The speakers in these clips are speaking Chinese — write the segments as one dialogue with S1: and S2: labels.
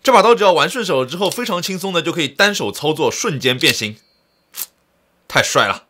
S1: 这把刀只要玩顺手了之后，非常轻松的就可以单手操作，瞬间变形，太帅了。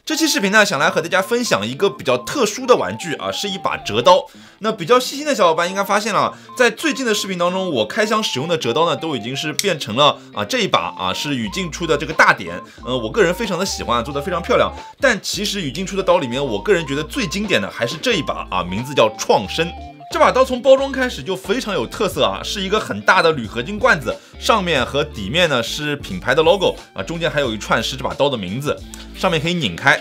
S1: 这期视频呢，想来和大家分享一个比较特殊的玩具啊，是一把折刀。那比较细心的小伙伴应该发现了，在最近的视频当中，我开箱使用的折刀呢，都已经是变成了这一把是宇峻出的这个大典。我个人非常的喜欢，做得非常漂亮。但其实宇峻出的刀里面，我个人觉得最经典的还是这一把名字叫创生。这把刀从包装开始就非常有特色是一个很大的铝合金罐子，上面和底面呢是品牌的 logo中间还有一串是这把刀的名字，上面可以拧开，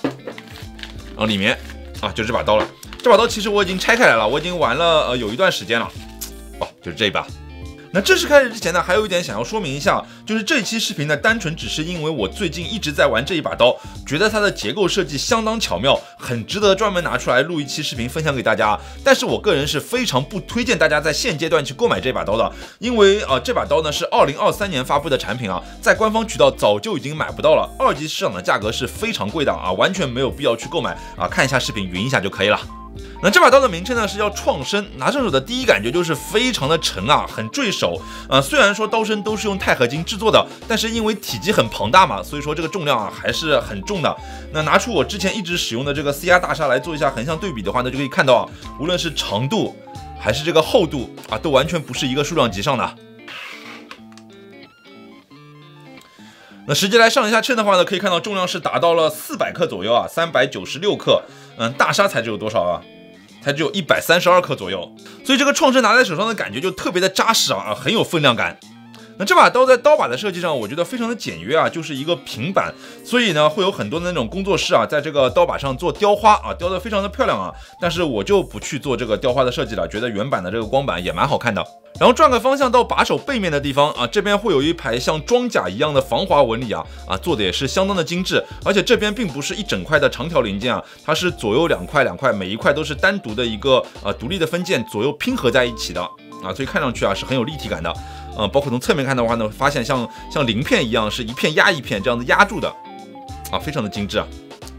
S1: 然后里面就是这把刀了。这把刀其实我已经拆开来了，我已经玩了有一段时间了，就是这一把。那正式开始之前呢，还有一点想要说明一下，就是这期视频呢，单纯只是因为我最近一直在玩这一把刀，觉得它的结构设计相当巧妙，很值得专门拿出来录一期视频分享给大家。但是我个人是非常不推荐大家在现阶段去购买这把刀的，因为这把刀呢是2023年发布的产品在官方渠道早就已经买不到了，二级市场的价格是非常贵的完全没有必要去购买看一下视频匀一下就可以了。那这把刀的名称呢是叫创生，拿上手的第一感觉就是非常的沉很坠手。虽然说刀身都是用钛合金制作的，但是因为体积很庞大嘛，所以说这个重量还是很重的。那拿出我之前一直使用的这个 CR 大鲨来做一下横向对比的话呢，就可以看到无论是长度还是这个厚度都完全不是一个数量级上的。那实际来上一下称的话呢，可以看到重量是达到了400克左右396克。大鲨才只有多少才只有132克左右，所以这个创生拿在手上的感觉就特别的扎实很有分量感。那这把刀在刀把的设计上，我觉得非常的简约就是一个平板，所以呢会有很多的那种工作室在这个刀把上做雕花雕得非常的漂亮但是我就不去做这个雕花的设计了，觉得原版的这个光板也蛮好看的。然后转个方向到把手背面的地方这边会有一排像装甲一样的防滑纹理做的也是相当的精致，而且这边并不是一整块的长条零件它是左右两块，每一块都是单独的一个独立的分件左右拼合在一起的所以看上去是很有立体感的。包括从侧面看的话呢，发现像鳞片一样是一片压一片这样子压住的非常的精致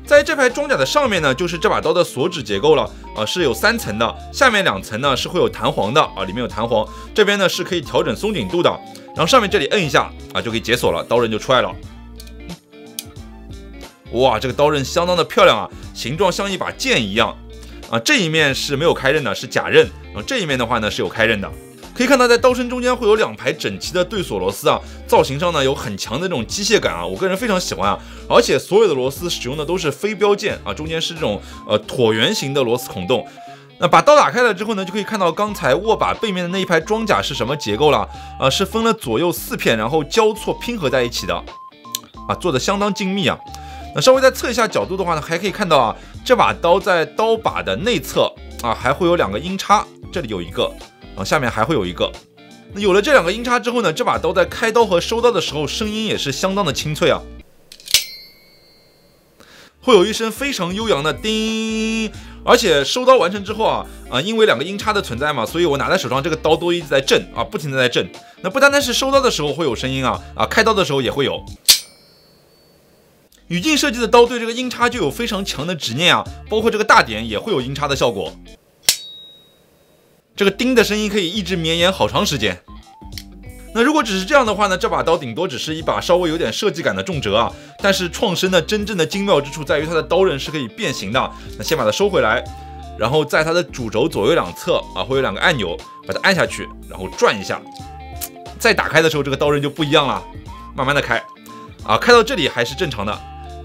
S1: 在这排装甲的上面呢，就是这把刀的锁止结构了是有3层的，下面2层呢是会有弹簧的里面有弹簧，这边呢是可以调整松紧度的，然后上面这里摁一下就可以解锁了，刀刃就出来了。哇，这个刀刃相当的漂亮形状像一把剑一样这一面是没有开刃的，是假刃，然后这一面的话呢是有开刃的。可以看到在刀身中间会有2排整齐的对锁螺丝造型上呢有很强的这种机械感我个人非常喜欢而且所有的螺丝使用的都是飞镖件中间是这种椭圆形的螺丝孔洞。那把刀打开了之后呢，就可以看到刚才握把背面的那一排装甲是什么结构了是分了左右4片，然后交错拼合在一起的做的相当精密那稍微再测一下角度的话呢，还可以看到这把刀在刀把的内侧还会有2个音叉，这里有一个，然后下面还会有一个。那有了这2个音叉之后呢，这把刀在开刀和收刀的时候声音也是相当的清脆会有一声非常悠扬的叮。而且收刀完成之后因为2个音叉的存在嘛，所以我拿在手上这个刀都一直在震不停的在震。那不单单是收刀的时候会有声音开刀的时候也会有。宇峻设计的刀对这个音叉就有非常强的执念包括这个大点也会有音叉的效果。这个叮的声音可以一直绵延好长时间。那如果只是这样的话呢，这把刀顶多只是一把稍微有点设计感的重折但是创生的真正的精妙之处在于它的刀刃是可以变形的。那先把它收回来，然后在它的主轴左右2侧会有2个按钮，把它按下去，然后转一下，再打开的时候这个刀刃就不一样了，慢慢的开开到这里还是正常的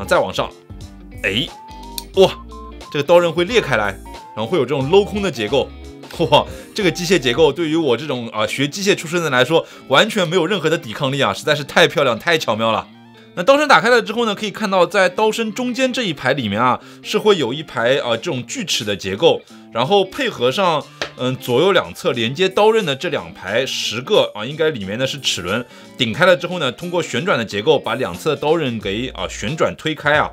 S1: 再往上，哇，这个刀刃会裂开来，然后会有这种镂空的结构。哇，这个机械结构对于我这种学机械出身的来说，完全没有任何的抵抗力实在是太漂亮太巧妙了。那刀身打开了之后呢，可以看到在刀身中间这一排里面是会有一排这种锯齿的结构，然后配合上左右2侧连接刀刃的这2排10个应该里面呢是齿轮，顶开了之后呢，通过旋转的结构把2侧的刀刃给旋转推开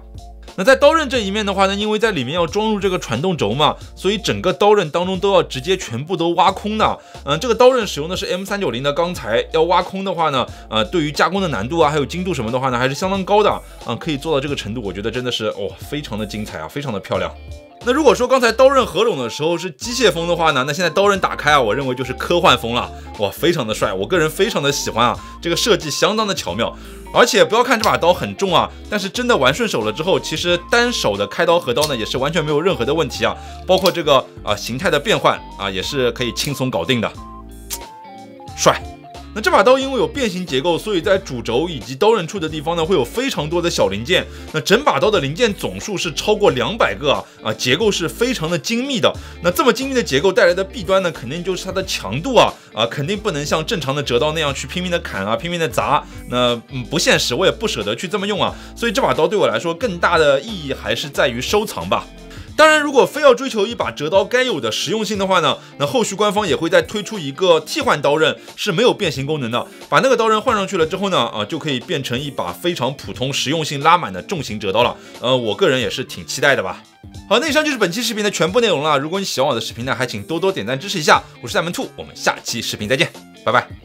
S1: 那在刀刃这一面的话呢，因为在里面要装入这个传动轴嘛，所以整个刀刃当中都要直接全部都挖空的。这个刀刃使用的是 M390 的钢材，要挖空的话呢，对于加工的难度还有精度什么的话呢，还是相当高的。可以做到这个程度，我觉得真的是非常的精彩非常的漂亮。那如果说刚才刀刃合拢的时候是机械风的话呢，那现在刀刃打开啊，我认为就是科幻风了，哇，非常的帅，我个人非常的喜欢啊，这个设计相当的巧妙。而且不要看这把刀很重啊，但是真的玩顺手了之后，其实单手的开刀合刀呢也是完全没有任何的问题啊，包括这个形态的变换啊也是可以轻松搞定的，帅。那这把刀因为有变形结构，所以在主轴以及刀刃处的地方呢，会有非常多的小零件。那整把刀的零件总数是超过200个啊，结构是非常的精密的。那这么精密的结构带来的弊端呢，肯定就是它的强度啊，肯定不能像正常的折刀那样去拼命的砍啊，拼命的砸。那不现实，我也不舍得去这么用啊。所以这把刀对我来说更大的意义还是在于收藏吧。当然，如果非要追求一把折刀该有的实用性的话呢，那后续官方也会再推出一个替换刀刃，是没有变形功能的。把那个刀刃换上去了之后呢，就可以变成一把非常普通、实用性拉满的重型折刀了。我个人也是挺期待的吧。好，那以上就是本期视频的全部内容了。如果你喜欢我的视频呢，还请多多点赞支持一下。我是赛门兔，我们下期视频再见，拜拜。